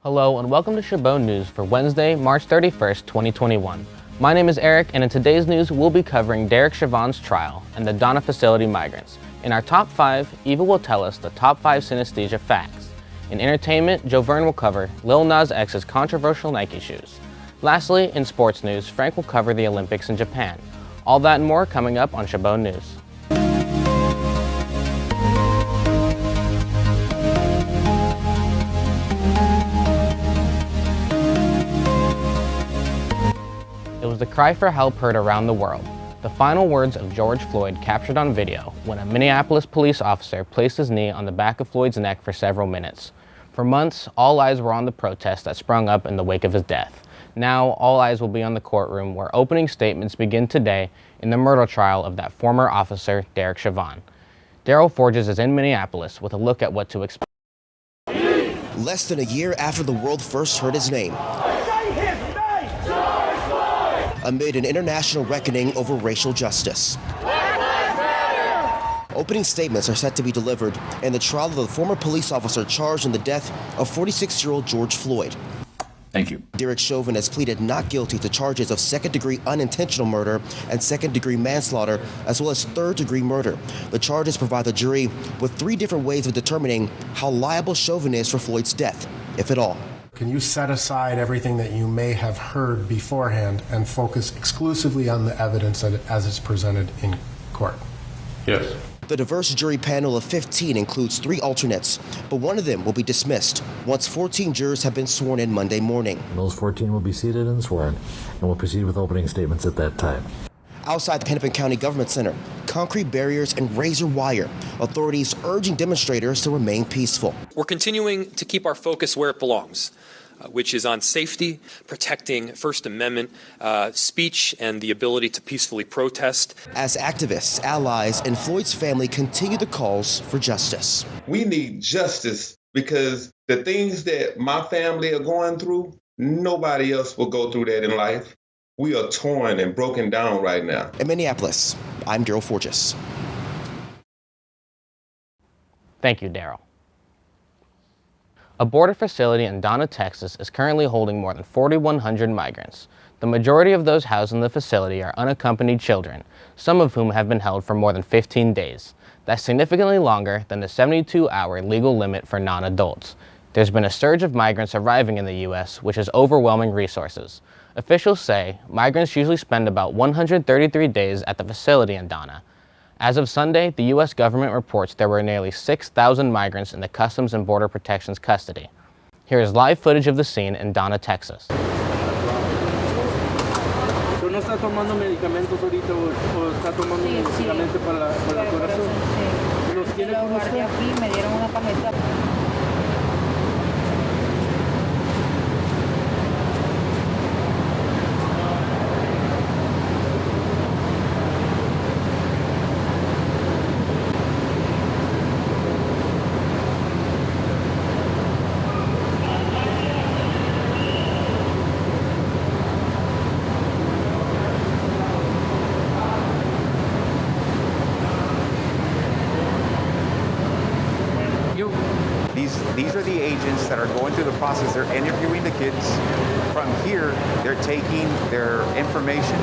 Hello and welcome to Chabot News for Wednesday, March 31st, 2021. My name is Eric, and in today's news we'll be covering Derek Chauvin's trial and the Donna facility migrants. In our top 5, Eva will tell us the top 5 synesthesia facts. In entertainment, Jovern will cover Lil Nas X's controversial Nike shoes. Lastly, in sports news, Frank will cover the Olympics in Japan. All that and more coming up on Chabot News. It was the cry for help heard around the world. The final words of George Floyd captured on video when a Minneapolis police officer placed his knee on the back of Floyd's neck for several minutes. For months, all eyes were on the protests that sprung up in the wake of his death. Now, all eyes will be on the courtroom where opening statements begin today in the murder trial of that former officer, Derek Chauvin. Daryl Forges is in Minneapolis with a look at what to expect. Less than a year after the world first heard his name, amid an international reckoning over racial justice. Opening statements are set to be delivered in the trial of the former police officer charged in the death of 46-year-old George Floyd. Thank you. Derek Chauvin has pleaded not guilty to charges of second-degree unintentional murder and second-degree manslaughter, as well as third-degree murder. The charges provide the jury with 3 different ways of determining how liable Chauvin is for Floyd's death, if at all. Can you set aside everything that you may have heard beforehand and focus exclusively on the evidence as it's presented in court? Yes. The diverse jury panel of 15 includes 3 alternates, but one of them will be dismissed once 14 jurors have been sworn in Monday morning. Those 14 will be seated and sworn, and will proceed with opening statements at that time. Outside the Hennepin County Government Center, concrete barriers and razor wire, authorities urging demonstrators to remain peaceful. We're continuing to keep our focus where it belongs, which is on safety, protecting First Amendment speech and the ability to peacefully protest. As activists, allies, and Floyd's family continue the calls for justice. We need justice because the things that my family are going through, nobody else will go through that in life. We are torn and broken down right now. In Minneapolis, I'm Daryl Forges. Thank you, Daryl. A border facility in Donna, Texas is currently holding more than 4,100 migrants. The majority of those housed in the facility are unaccompanied children, some of whom have been held for more than 15 days. That's significantly longer than the 72-hour legal limit for non-adults. There's been a surge of migrants arriving in the U.S., which is overwhelming resources. Officials say migrants usually spend about 133 days at the facility in Donna. As of Sunday, the U.S. government reports there were nearly 6,000 migrants in the Customs and Border Protection's custody. Here is live footage of the scene in Donna, Texas. ¿No está tomando medicamentos ahorita o está tomando medicamentos para el corazón? ¿Los tiene con usted? Aquí me dieron una tarjeta. These are the agents that are going through the process. They're interviewing the kids. From here, they're taking their information.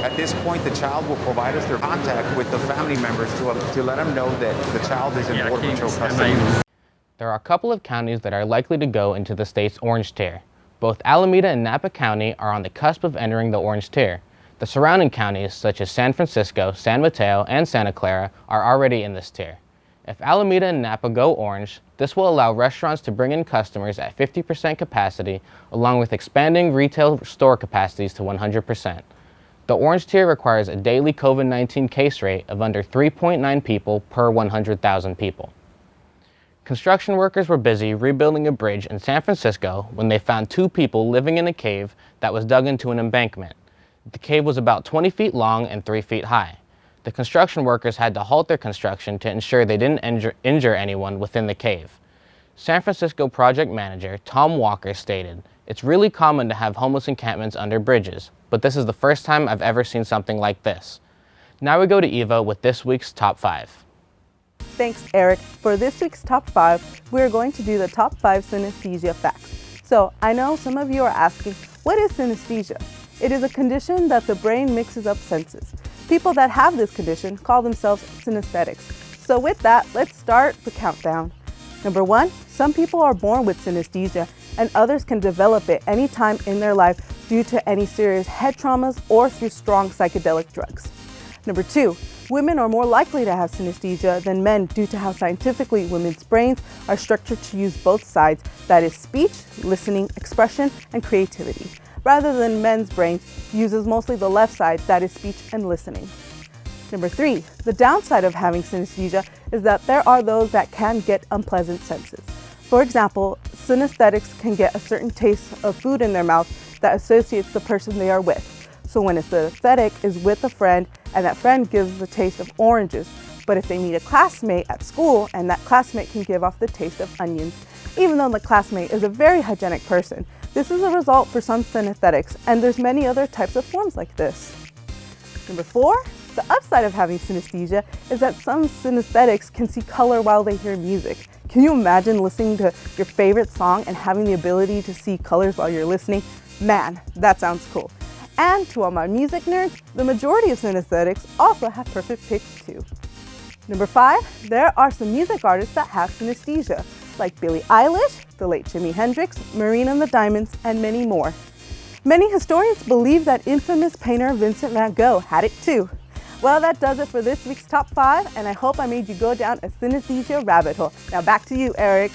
At this point, the child will provide us their contact with the family members to let them know that the child is in Border Patrol custody. There are a couple of counties that are likely to go into the state's orange tier. Both Alameda and Napa County are on the cusp of entering the orange tier. The surrounding counties, such as San Francisco, San Mateo, and Santa Clara, are already in this tier. If Alameda and Napa go orange, this will allow restaurants to bring in customers at 50% capacity, along with expanding retail store capacities to 100%. The orange tier requires a daily COVID-19 case rate of under 3.9 people per 100,000 people. Construction workers were busy rebuilding a bridge in San Francisco when they found 2 people living in a cave that was dug into an embankment. The cave was about 20 feet long and 3 feet high. The construction workers had to halt their construction to ensure they didn't injure anyone within the cave. San Francisco project manager Tom Walker stated, "It's really common to have homeless encampments under bridges, but this is the first time I've ever seen something like this." Now we go to Eva with this week's Top 5. Thanks, Eric. For this week's Top 5, we're going to do the Top 5 synesthesia facts. So, I know some of you are asking, what is synesthesia? It is a condition that the brain mixes up senses. People that have this condition call themselves synesthetics. So with that, let's start the countdown. Number 1, some people are born with synesthesia and others can develop it anytime in their life due to any serious head traumas or through strong psychedelic drugs. Number 2, women are more likely to have synesthesia than men due to how scientifically women's brains are structured to use both sides, that is speech, listening, expression, and creativity, rather than men's brains uses mostly the left side, that is speech and listening. Number 3, the downside of having synesthesia is that there are those that can get unpleasant senses. For example, synesthetics can get a certain taste of food in their mouth that associates the person they are with. So when a synesthetic is with a friend and that friend gives the taste of oranges, but if they meet a classmate at school and that classmate can give off the taste of onions, even though the classmate is a very hygienic person. This is a result for some synesthetics, and there's many other types of forms like this. Number 4, the upside of having synesthesia is that some synesthetics can see color while they hear music. Can you imagine listening to your favorite song and having the ability to see colors while you're listening? Man, that sounds cool. And to all my music nerds, the majority of synesthetics also have perfect pitch too. Number 5, there are some music artists that have synesthesia, like Billie Eilish, the late Jimi Hendrix, Marina and the Diamonds, and many more. Many historians believe that infamous painter Vincent van Gogh had it too. Well, that does it for this week's Top 5, and I hope I made you go down a synesthesia rabbit hole. Now back to you, Eric.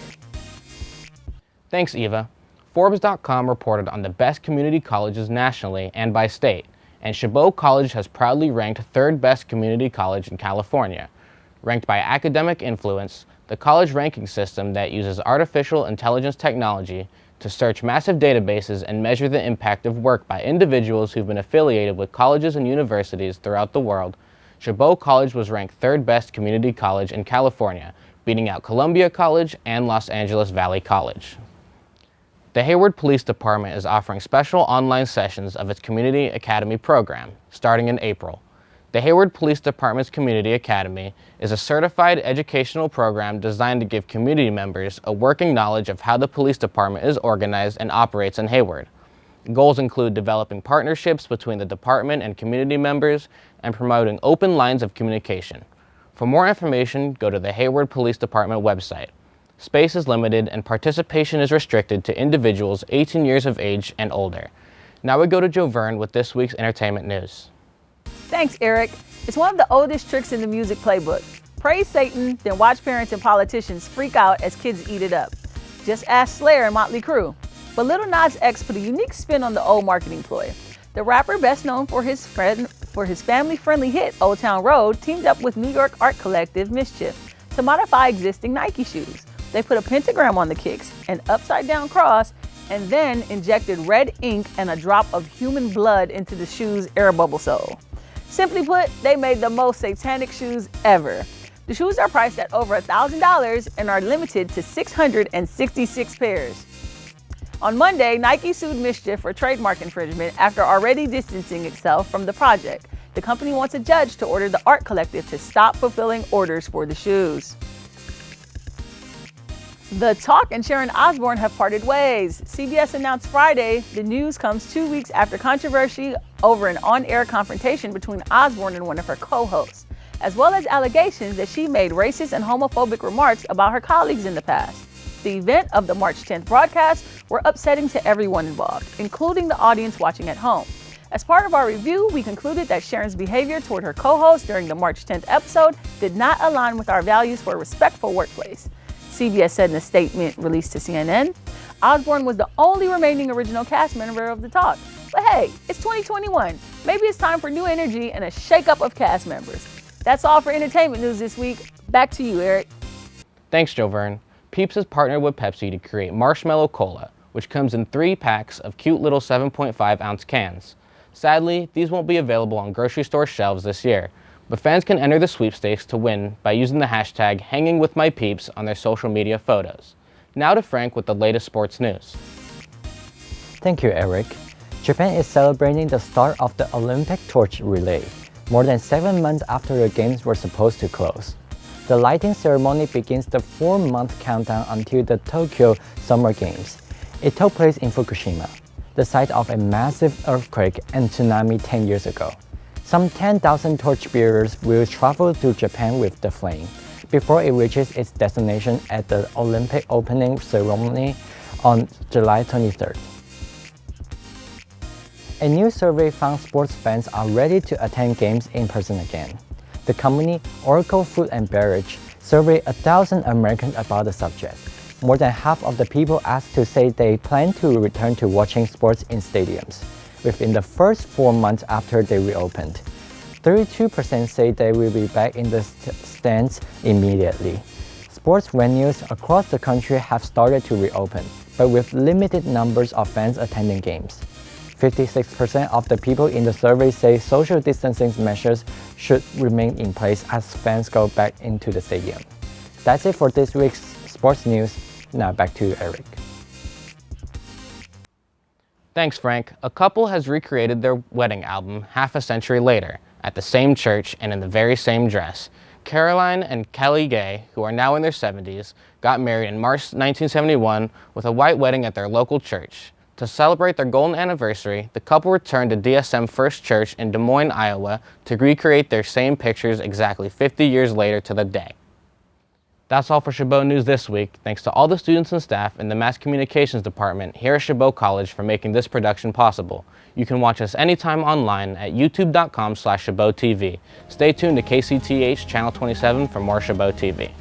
Thanks, Eva. Forbes.com reported on the best community colleges nationally and by state, and Chabot College has proudly ranked 3rd best community college in California. Ranked by academic influence, the college ranking system that uses artificial intelligence technology to search massive databases and measure the impact of work by individuals who've been affiliated with colleges and universities throughout the world, Chabot College was ranked 3rd best community college in California, beating out Columbia College and Los Angeles Valley College. The Hayward Police Department is offering special online sessions of its Community Academy program, starting in April. The Hayward Police Department's Community Academy is a certified educational program designed to give community members a working knowledge of how the police department is organized and operates in Hayward. Goals include developing partnerships between the department and community members and promoting open lines of communication. For more information, go to the Hayward Police Department website. Space is limited and participation is restricted to individuals 18 years of age and older. Now we go to Jovern with this week's entertainment news. Thanks, Eric. It's one of the oldest tricks in the music playbook. Praise Satan, then watch parents and politicians freak out as kids eat it up. Just ask Slayer and Motley Crue. But Lil Nas X put a unique spin on the old marketing ploy. The rapper, best known for his family-friendly hit Old Town Road, teamed up with New York art collective Mischief to modify existing Nike shoes. They put a pentagram on the kicks, an upside-down cross, and then injected red ink and a drop of human blood into the shoe's air bubble sole. Simply put, they made the most satanic shoes ever. The shoes are priced at over $1,000 and are limited to 666 pairs. On Monday, Nike sued Mischief for trademark infringement after already distancing itself from the project. The company wants a judge to order the art collective to stop fulfilling orders for the shoes. The Talk and Sharon Osbourne have parted ways. CBS announced Friday. The news comes 2 weeks after controversy over an on-air confrontation between Osbourne and one of her co-hosts, as well as allegations that she made racist and homophobic remarks about her colleagues in the past. The event of the March 10th broadcast were upsetting to everyone involved, including the audience watching at home. As part of our review, we concluded that Sharon's behavior toward her co-host during the March 10th episode did not align with our values for a respectful workplace. CBS said in a statement released to CNN, Osbourne was the only remaining original cast member of The Talk. But hey, it's 2021. Maybe it's time for new energy and a shakeup of cast members. That's all for entertainment news this week. Back to you, Eric. Thanks, Jovern. Peeps has partnered with Pepsi to create Marshmallow Cola, which comes in 3 packs of cute little 7.5-ounce cans. Sadly, these won't be available on grocery store shelves this year, but fans can enter the sweepstakes to win by using the hashtag #HangingWithMyPeeps on their social media photos. Now to Frank with the latest sports news. Thank you, Eric. Japan is celebrating the start of the Olympic torch relay, more than 7 months after the games were supposed to close. The lighting ceremony begins the 4-month countdown until the Tokyo Summer Games. It took place in Fukushima, the site of a massive earthquake and tsunami 10 years ago. Some 10,000 torchbearers will travel to Japan with the flame before it reaches its destination at the Olympic opening ceremony on July 23rd. A new survey found sports fans are ready to attend games in person again. The company Oracle Food and Beverage surveyed 1,000 Americans about the subject. More than half of the people asked to say they plan to return to watching sports in stadiums within the first 4 months after they reopened. 32% say they will be back in the stands immediately. Sports venues across the country have started to reopen, but with limited numbers of fans attending games. 56% of the people in the survey say social distancing measures should remain in place as fans go back into the stadium. That's it for this week's sports news. Now back to you, Eric. Thanks, Frank. A couple has recreated their wedding album half a century later, at the same church and in the very same dress. Caroline and Kelly Gay, who are now in their 70s, got married in March 1971 with a white wedding at their local church. To celebrate their golden anniversary, the couple returned to DSM First Church in Des Moines, Iowa, to recreate their same pictures exactly 50 years later to the day. That's all for Chabot News this week. Thanks to all the students and staff in the Mass Communications Department here at Chabot College for making this production possible. You can watch us anytime online at youtube.com/ChabotTV. Stay tuned to KCTH Channel 27 for more Chabot TV.